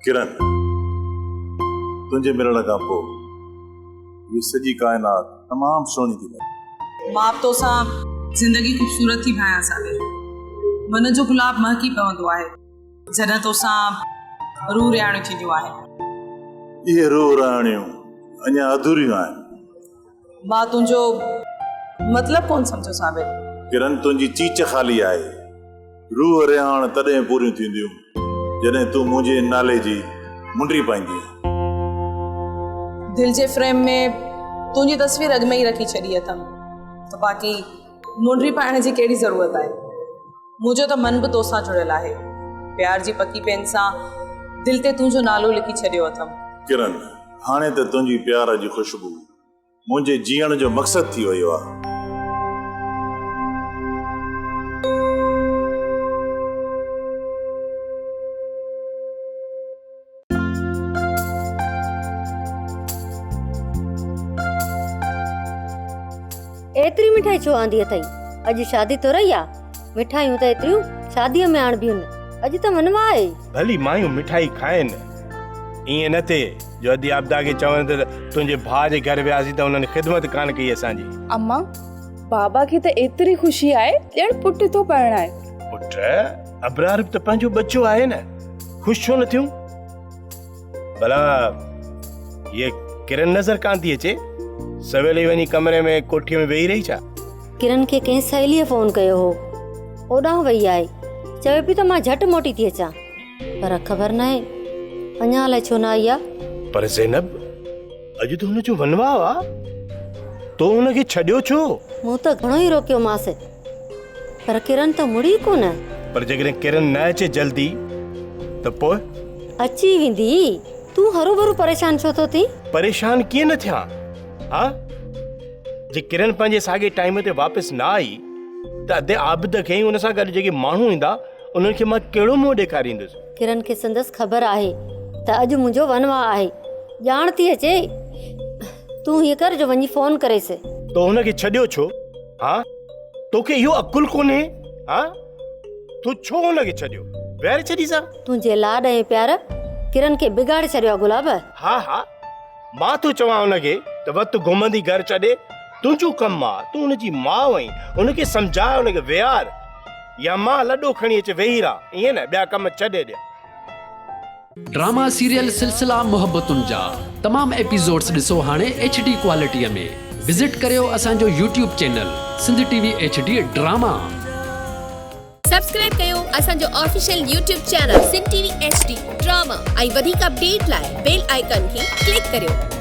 किरण तुझे मिलण खां पोइ ये सॼी काइनात तमाम सुहिणी थी लॻे। मां तो सां ज़िंदगी ख़ूबसूरत थी ठाहियां साबिर। मन जो गुलाब महकी पवंदो आहे जॾहिं तो सां रूह रियाणियूं थींदियूं आहिनि। इहे रूह रियाणियूं अञा अधूरियूं आहिनि। मां तुंहिंजो मतिलब कोन सम्झो साबिर। किरण तुंहिंजी चीच ख़ाली आहे। रूह रियाण तॾहिं पूरियूं थींदियूं जॾहिं तूं मुंहिंजे नाले जी मुंडी पाईंदी। दिल जे फ्रेम में तुंहिंजी तस्वीर अॻु में ई रखी छॾी अथमि त बाक़ी मुंडी पाइण जी कहिड़ी ज़रूरत आहे। मुंहिंजो त मन बि तोसां जुड़ियल आहे। प्यार जी पकी पेन सां दिल ते तुंहिंजो नालो लिखी छॾियो अथमि। किरण हाणे त तुंहिंजी प्यार जी ख़ुशबू मुंहिंजे जीअण जो मक़सदु थी वियो आहे। एतरी मिठाई छो आंदी अथई? अॼु शादी तो रही आ। मिठाइयूं त एतिरियूं शादीअ में आणबियूं न। अॼु त मनवा आहे। भली मायूं मिठाई खाइनि ईअं न थिए जो अदी आपदा खे चवनि त तुंहिंजे भाउ जे घर वियासीं त उन्हनि खिदमत कान कई असांजी। अम्मा बाबा खे त एतिरी ख़ुशी आहे ॼण पुट थो पढ़ण आहे। पुट अबरार त पंहिंजो बच्चो आहे न, ख़ुशि छो न थियूं? भला ये किरण नज़र कान थी अचे? सवेल ई वञी कमरे में कोठीअ में वेही रही छा? किरण खे कंहिं सहेलीअ फोन कयो हो, ओॾां वई आहे। चवे पई त मां झटि मोटी थी अचां, पर ख़बर न आहे अञा अलाए छो न आई आहे। पर ज़ैनब अॼु त हुनजो वनवाह आहे, तो हुनखे छॾियो छो? मूं त घणो ई रोकियोमांसि, पर किरण त मुड़ी कोन। पर जेकॾहिं किरण न अचे जल्दी त पोइ अची वेंदी। तूं हरू भरू परेशान छो थो थी? परेशान कीअं न थियां? हा जे किरण पंहिंजे साॻे टाइम ते वापसि न आई त अधे आबिद खे उन सां गॾु जेके माण्हू ईंदा उन्हनि खे मां कहिड़ो मुंहुं ॾेखारींदुसि? किरण खे संदसि ख़बर आहे त अॼु मुंहिंजो वनवाह आहे। ॼाण थी अचे। तूं हीअं कर जो वञी फोन करेसि। तो हुनखे छॾियो छो? हा तोखे इहो अकुल कोन्हे? हा तूं छो हुनखे छॾियो? ॿाहिरि छॾीसां? तुंहिंजे लाड ऐं प्यार किरण खे बिगाड़े छॾियो आहे गुलाब। हा हा मां तो चवां हुनखे त वक़्तु घुमंदी घर छॾे। तुंहिंजो कमु आहे, तूं हुनजी माउ आहीं, हुनखे सम्झाए, हुनखे वेहार, या मां लॾो खणी अचे वेही रहा, ईअं न ॿिया कम छॾे ॾिया। ड्रामा सीरियल सिलसिला मोहब्बतुनि जा तमाम एपिसोड्स ॾिसो हाणे HD क्वालिटीअ में। विज़िट करियो असांजो YouTube channel Sindh TV HD drama. Subscribe कयो असांजो official YouTube channel Sindh TV HD drama ऐं वधीक अपडेट लाइ बेल आइकन खे क्लिक करियो।